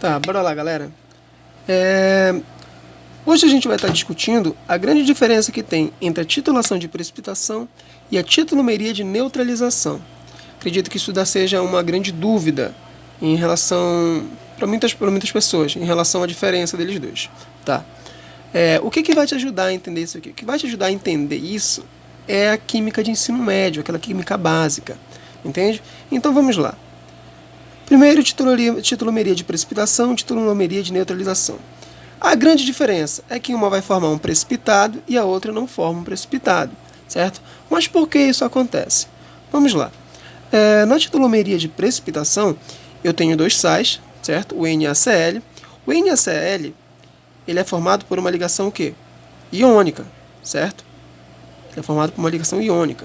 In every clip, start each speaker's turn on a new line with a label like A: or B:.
A: Tá, bora lá, galera. Hoje a gente vai estar discutindo a grande diferença que tem entre a titulação de precipitação e a titulomeria de neutralização. Acredito que isso seja uma grande dúvida em relação para muitas pessoas, em relação à diferença deles dois. Tá? O que vai te ajudar a entender isso aqui? O que vai te ajudar a entender isso é a química de ensino médio, aquela química básica. Entende? Então vamos lá. Primeiro, titulomeria de precipitação e titulomeria de neutralização. A grande diferença é que uma vai formar um precipitado e a outra não forma um precipitado, certo? Mas por que isso acontece? Vamos lá. Na titulomeria de precipitação, eu tenho dois sais, certo? O NaCl. O NaCl ele é formado por uma ligação o quê? Iônica, certo? Ele é formado por uma ligação iônica.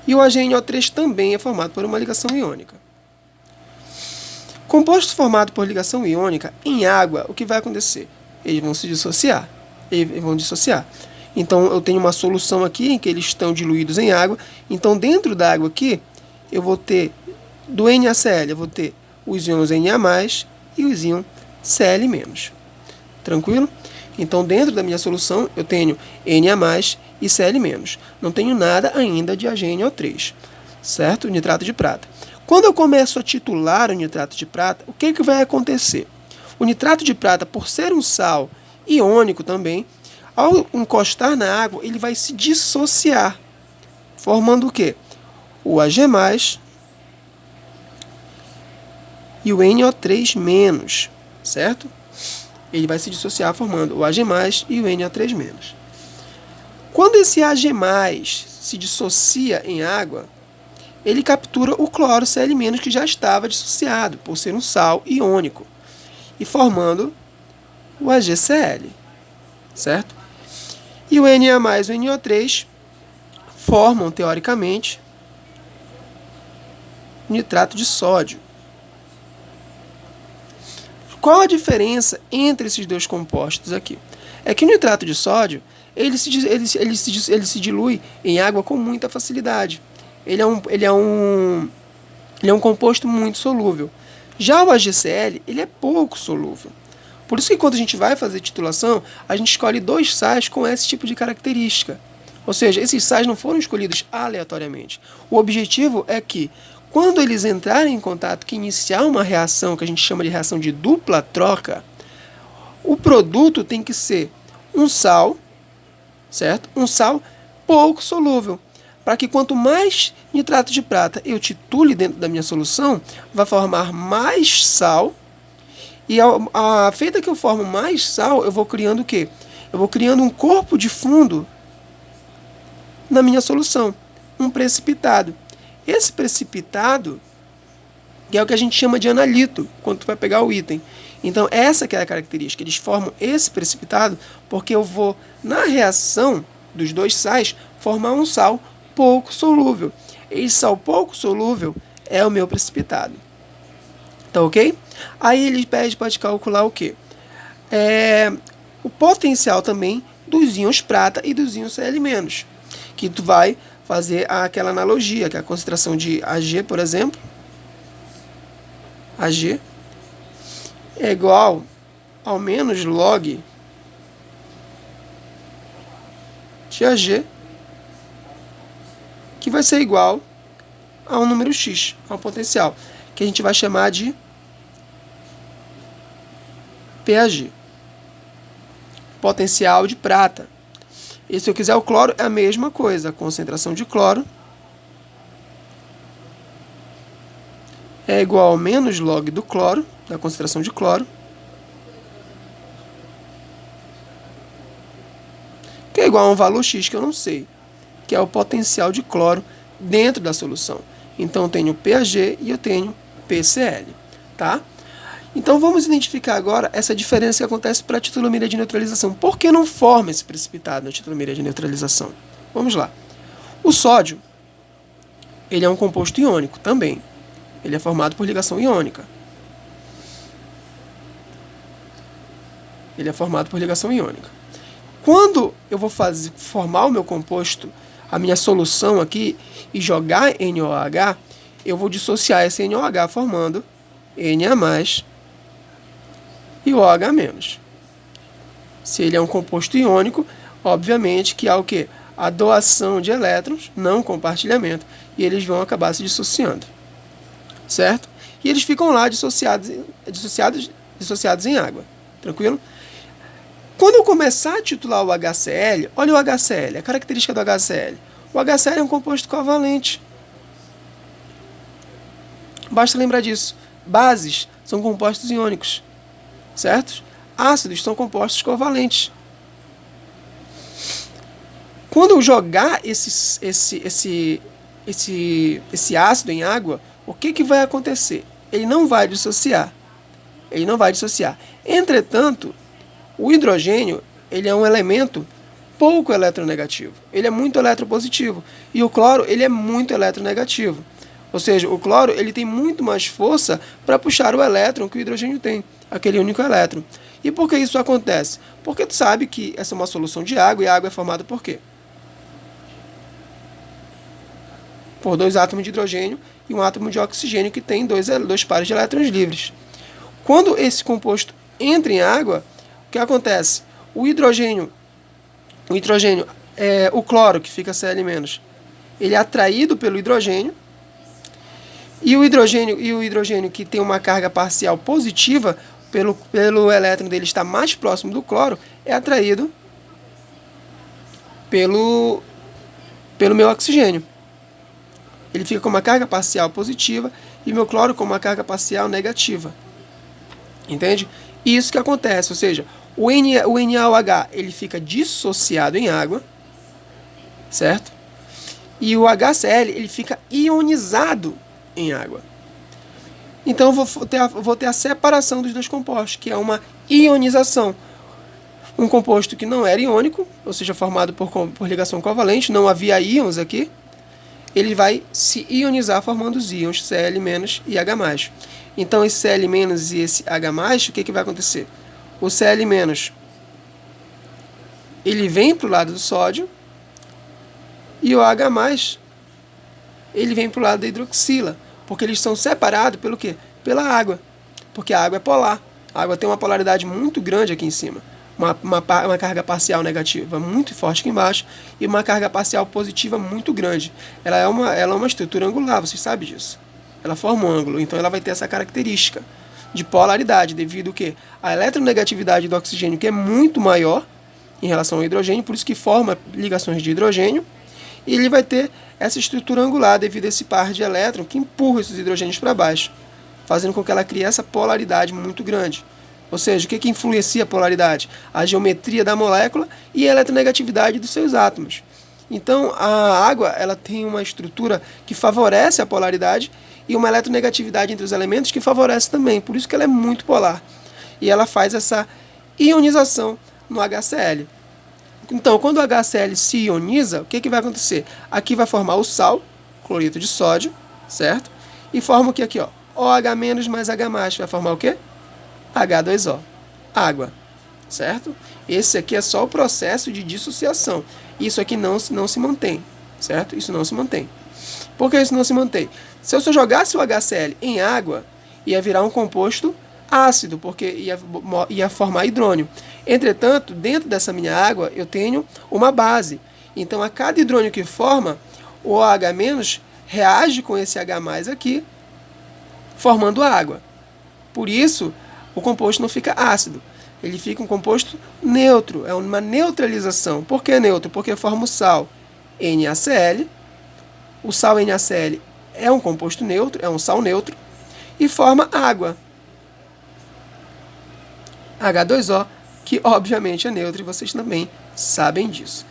A: E o HNO3 também é formado por uma ligação iônica. Compostos formados por ligação iônica em água, o que vai acontecer? Eles vão se dissociar. Então, eu tenho uma solução aqui em que eles estão diluídos em água. Então, dentro da água aqui, eu vou ter, do NaCl, eu vou ter os íons Na+, e os íons Cl-. Tranquilo? Então, dentro da minha solução, eu tenho Na+, e Cl-. Não tenho nada ainda de HNO3, certo? Nitrato de prata. Quando eu começo a titular o nitrato de prata, o que vai acontecer? O nitrato de prata, por ser um sal iônico também, ao encostar na água, ele vai se dissociar, formando o quê? O Ag+, e o NO3-, certo? Ele vai se dissociar formando o Ag+, e o NO3-. Quando esse Ag+ se dissocia em água, ele captura o cloro Cl- que já estava dissociado, por ser um sal iônico, e formando o AgCl, certo? E o Na+, e o NO3 formam, teoricamente, nitrato de sódio. Qual a diferença entre esses dois compostos aqui? É que o nitrato de sódio ele se dilui em água com muita facilidade. Ele é um composto muito solúvel. Já o AgCl, ele é pouco solúvel. Por isso que quando a gente vai fazer titulação, a gente escolhe dois sais com esse tipo de característica. Ou seja, esses sais não foram escolhidos aleatoriamente. O objetivo é que, quando eles entrarem em contato, que iniciar uma reação que a gente chama de reação de dupla troca, o produto tem que ser um sal, certo? Um sal pouco solúvel. Para que quanto mais nitrato de prata eu titule dentro da minha solução, vai formar mais sal. E a feita que eu formo mais sal, eu vou criando o quê? Eu vou criando um corpo de fundo na minha solução, um precipitado. Esse precipitado que é o que a gente chama de analito, quando tu vai pegar o item. Então, essa que é a característica. Eles formam esse precipitado porque eu vou, na reação dos dois sais, formar um sal pouco solúvel. Esse sal pouco solúvel é o meu precipitado. Tá ok? Aí ele pede para te calcular o quê? O potencial também dos íons prata e dos íons Cl-, que tu vai fazer aquela analogia, que é a concentração de Ag, por exemplo. Ag é igual ao menos log de Ag, que vai ser igual a um número x, a um potencial, que a gente vai chamar de PAG, potencial de prata. E se eu quiser o cloro, é a mesma coisa, a concentração de cloro é igual ao menos log do cloro, da concentração de cloro, que é igual a um valor x que eu não sei, que é o potencial de cloro dentro da solução. Então, eu tenho PAG e eu tenho PCl. Tá? Então, vamos identificar agora essa diferença que acontece para a titulomeria de neutralização. Por que não forma esse precipitado na titulomeria de neutralização? Vamos lá. O sódio, ele é um composto iônico também. Ele é formado por ligação iônica. Quando eu vou formar o meu composto, a minha solução aqui, e jogar NOH, eu vou dissociar esse NOH formando Na+, e o OH-. Se ele é um composto iônico, obviamente que há o quê? A doação de elétrons, não compartilhamento, e eles vão acabar se dissociando, certo? E eles ficam lá dissociados em água, tranquilo? Quando eu começar a titular o HCl, olha o HCl, a característica do HCl. O HCl é um composto covalente. Basta lembrar disso. Bases são compostos iônicos, certo? Ácidos são compostos covalentes. Quando eu jogar esse ácido em água, o que vai acontecer? Ele não vai dissociar. Entretanto, o hidrogênio, ele é um elemento pouco eletronegativo. Ele é muito eletropositivo. E o cloro, ele é muito eletronegativo. Ou seja, o cloro, ele tem muito mais força para puxar o elétron que o hidrogênio tem, aquele único elétron. E por que isso acontece? Porque tu sabe que essa é uma solução de água, e a água é formada por quê? Por 2 átomos de hidrogênio e um átomo de oxigênio que tem dois pares de elétrons livres. Quando esse composto entra em água, o que acontece? O cloro, que fica Cl-, ele é atraído pelo hidrogênio, e o hidrogênio que tem uma carga parcial positiva, pelo elétron dele estar mais próximo do cloro, é atraído pelo meu oxigênio. Ele fica com uma carga parcial positiva e meu cloro com uma carga parcial negativa. Entende? Isso que acontece, ou seja, o NaOH ele fica dissociado em água, certo? E o HCl ele fica ionizado em água. Então eu vou ter a separação dos dois compostos, que é uma ionização. Um composto que não era iônico, ou seja, formado por ligação covalente, não havia íons aqui, ele vai se ionizar formando os íons Cl- e H+. Então esse Cl- e esse H+, o que vai acontecer? O Cl- ele vem para o lado do sódio e o H+, ele vem para o lado da hidroxila, porque eles são separados pelo quê? Pela água, porque a água é polar. A água tem uma polaridade muito grande aqui em cima, uma carga parcial negativa muito forte aqui embaixo e uma carga parcial positiva muito grande. Ela é uma estrutura angular, vocês sabem disso. Ela forma um ângulo, então ela vai ter essa característica de polaridade, devido ao quê? A eletronegatividade do oxigênio, que é muito maior em relação ao hidrogênio, por isso que forma ligações de hidrogênio, e ele vai ter essa estrutura angular devido a esse par de elétrons que empurra esses hidrogênios para baixo, fazendo com que ela crie essa polaridade muito grande. Ou seja, o que influencia a polaridade? A geometria da molécula e a eletronegatividade dos seus átomos. Então, a água ela tem uma estrutura que favorece a polaridade e uma eletronegatividade entre os elementos que favorece também. Por isso que ela é muito polar. E ela faz essa ionização no HCl. Então, quando o HCl se ioniza, o que vai acontecer? Aqui vai formar o sal, cloreto de sódio, certo? E forma o que aqui, ó? OH- mais H+, vai formar o quê? H2O, água, certo? Esse aqui é só o processo de dissociação. Isso aqui não se mantém, certo? Isso não se mantém. Por que isso não se mantém? Se eu só jogasse o HCl em água, ia virar um composto ácido, porque ia formar hidrônio. Entretanto, dentro dessa minha água, eu tenho uma base. Então, a cada hidrônio que forma, o OH- reage com esse H+ aqui, formando água. Por isso, o composto não fica ácido. Ele fica um composto neutro. É uma neutralização. Por que neutro? Porque forma o sal NaCl. O sal NaCl é um composto neutro, é um sal neutro. E forma água. H2O, que obviamente é neutro, e vocês também sabem disso.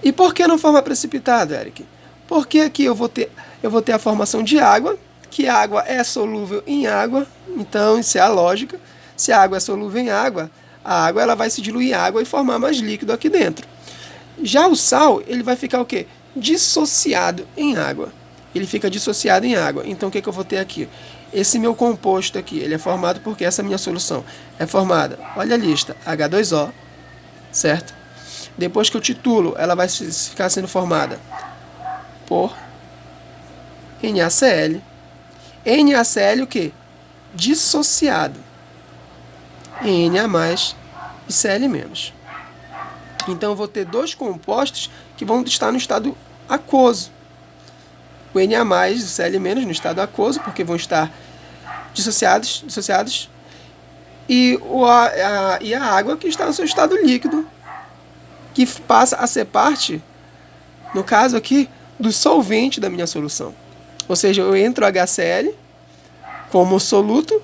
A: E por que não forma precipitado, Eric? Porque aqui eu vou ter a formação de água, que a água é solúvel em água, então isso é a lógica. Se a água é solúvel em água, a água ela vai se diluir em água e formar mais líquido aqui dentro. Já o sal, ele vai ficar o quê? Dissociado em água. Ele fica dissociado em água. Então o que eu vou ter aqui? Esse meu composto aqui, ele é formado porque essa minha solução é formada, olha a lista, H2O, certo? Depois que eu titulo, ela vai ficar sendo formada por NaCl. NaCl o quê? dissociado em Na+ e Cl-. Então eu vou ter dois compostos que vão estar no estado aquoso. O Na+ e o Cl- no estado aquoso, porque vão estar dissociados e a água que está no seu estado líquido, que passa a ser parte, no caso aqui, do solvente da minha solução. Ou seja, eu entro HCl como soluto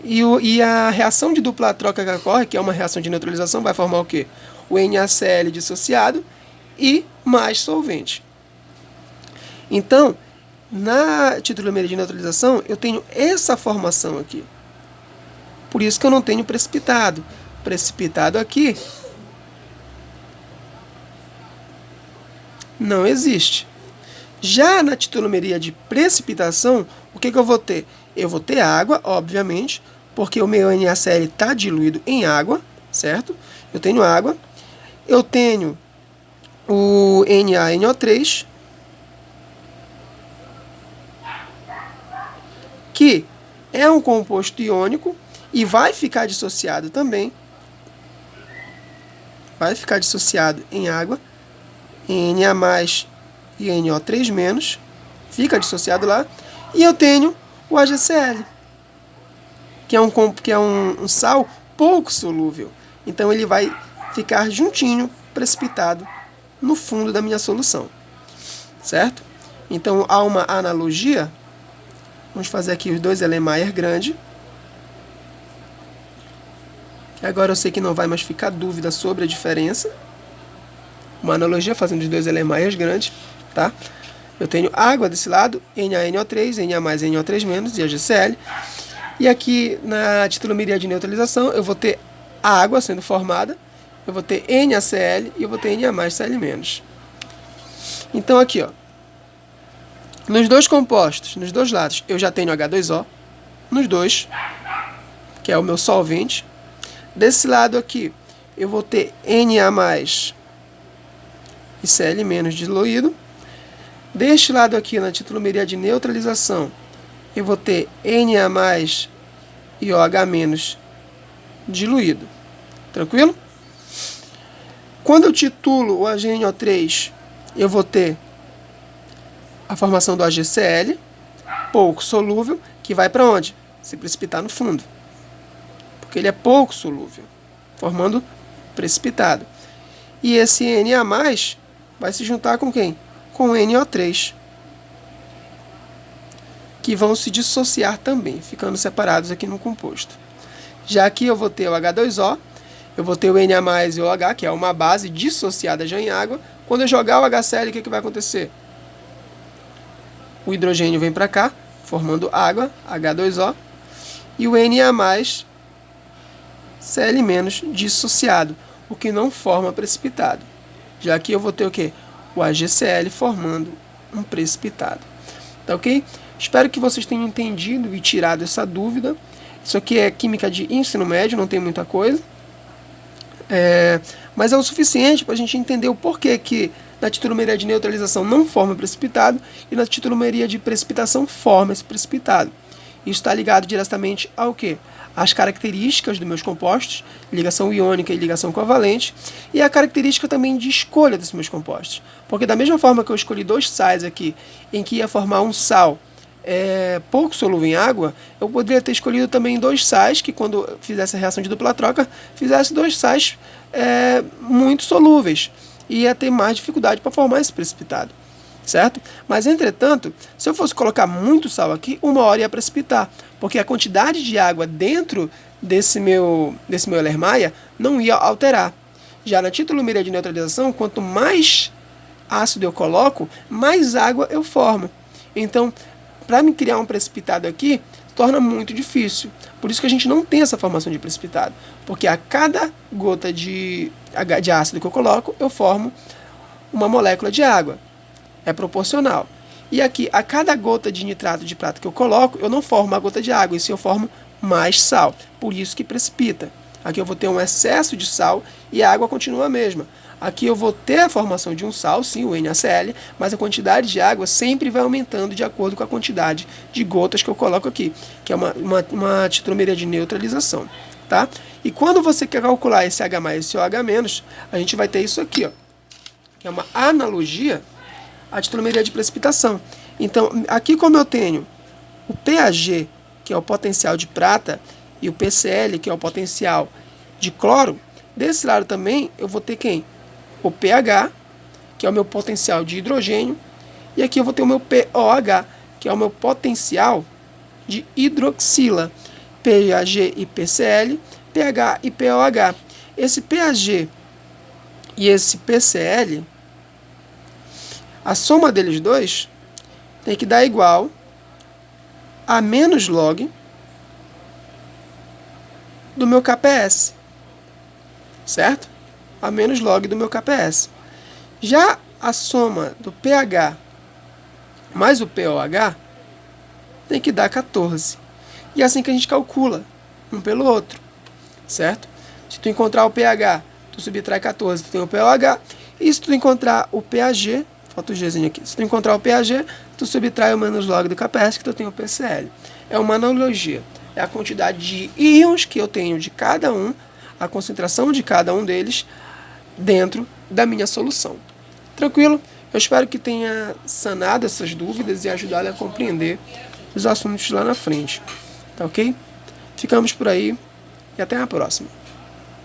A: e a reação de dupla troca que ocorre, que é uma reação de neutralização, vai formar o quê? O NaCl dissociado e mais solvente. Então, na titulomeria de neutralização, eu tenho essa formação aqui. Por isso que eu não tenho precipitado. Precipitado aqui não existe. Já na titulomeria de precipitação, o que eu vou ter? Eu vou ter água, obviamente, porque o meu NaCl está diluído em água, certo? Eu tenho água. Eu tenho o NaNO3, que é um composto iônico e vai ficar dissociado também. Vai ficar dissociado em água, em Na+ e NO3-, fica dissociado lá. E eu tenho o AgCl, que é um sal pouco solúvel. Então ele vai ficar juntinho, precipitado, no fundo da minha solução. Certo? Então há uma analogia. Vamos fazer aqui os dois Erlenmeyer grande. Agora eu sei que não vai mais ficar dúvida sobre a diferença. Uma analogia fazendo os dois Erlenmeyer grandes, tá? Eu tenho água desse lado, NaNO3, Na+, NO3- e AgCl. E aqui na titulomeria de neutralização eu vou ter água sendo formada, eu vou ter NaCl e eu vou ter Na+, Cl-. Então aqui, ó, nos dois compostos, nos dois lados, eu já tenho H2O, nos dois, que é o meu solvente. Desse lado aqui, eu vou ter Na+ e Cl- diluído. Deste lado aqui, na titulomeria de neutralização, eu vou ter Na+ e OH- diluído. Tranquilo? Quando eu titulo o HNO3, eu vou ter a formação do AgCl, pouco solúvel, que vai para onde? Se precipitar no fundo. Porque ele é pouco solúvel, formando precipitado. E esse Na+ vai se juntar com quem? Com o NO3, que vão se dissociar também, ficando separados aqui no composto. Já aqui eu vou ter o H2O, eu vou ter o Na+ e o OH, que é uma base dissociada já em água. Quando eu jogar o HCl, o que vai acontecer? O hidrogênio vem para cá, formando água, H2O, e o Na+ Cl- dissociado, o que não forma precipitado. Já aqui eu vou ter o quê? O AgCl formando um precipitado. Tá ok? Espero que vocês tenham entendido e tirado essa dúvida. Isso aqui é química de ensino médio, não tem muita coisa. Mas é o suficiente para a gente entender o porquê que na titulomeria de neutralização não forma precipitado e na titulomeria de precipitação forma esse precipitado. Isso está ligado diretamente ao quê? As características dos meus compostos, ligação iônica e ligação covalente, e a característica também de escolha desses meus compostos. Porque da mesma forma que eu escolhi dois sais aqui, em que ia formar um sal pouco solúvel em água, eu poderia ter escolhido também dois sais que, quando fizesse a reação de dupla troca, fizesse dois sais muito solúveis. E ia ter mais dificuldade para formar esse precipitado. Certo? Mas, entretanto, se eu fosse colocar muito sal aqui, uma hora ia precipitar, porque a quantidade de água dentro desse meu Erlenmeyer não ia alterar. Já na titulomeria de neutralização, quanto mais ácido eu coloco, mais água eu formo. Então, para me criar um precipitado aqui, torna muito difícil. Por isso que a gente não tem essa formação de precipitado, porque a cada gota de ácido que eu coloco, eu formo uma molécula de água. É proporcional. E aqui, a cada gota de nitrato de prata que eu coloco, eu não formo uma gota de água, e sim eu formo mais sal. Por isso que precipita. Aqui eu vou ter um excesso de sal e a água continua a mesma. Aqui eu vou ter a formação de um sal, sim, o NaCl, mas a quantidade de água sempre vai aumentando de acordo com a quantidade de gotas que eu coloco aqui, que é uma titromeria de neutralização. Tá? E quando você quer calcular esse H+, e esse OH-, a gente vai ter isso aqui, ó, que é uma analogia à titromeria de precipitação. Então, aqui como eu tenho o PAG, que é o potencial de prata, e o PCl, que é o potencial de cloro, desse lado também eu vou ter quem? O pH, que é o meu potencial de hidrogênio, e aqui eu vou ter o meu POH, que é o meu potencial de hidroxila. PAG e PCl, pH e POH. Esse PAG e esse PCl, a soma deles dois tem que dar igual a menos log do meu KPS, certo? A menos log do meu KPS. Já a soma do pH mais o POH tem que dar 14. E é assim que a gente calcula, um pelo outro, certo? Se tu encontrar o pH, tu subtrai 14, tu tem o POH. E se tu encontrar o PAG, falta o Gzinho aqui, se tu encontrar o PAG, tu subtrai o menos log do KPS, que tu tem o PCl. É uma analogia, é a quantidade de íons que eu tenho de cada um, a concentração de cada um deles dentro da minha solução. Tranquilo? Eu espero que tenha sanado essas dúvidas e ajudado a compreender os assuntos lá na frente. Tá ok? Ficamos por aí e até a próxima.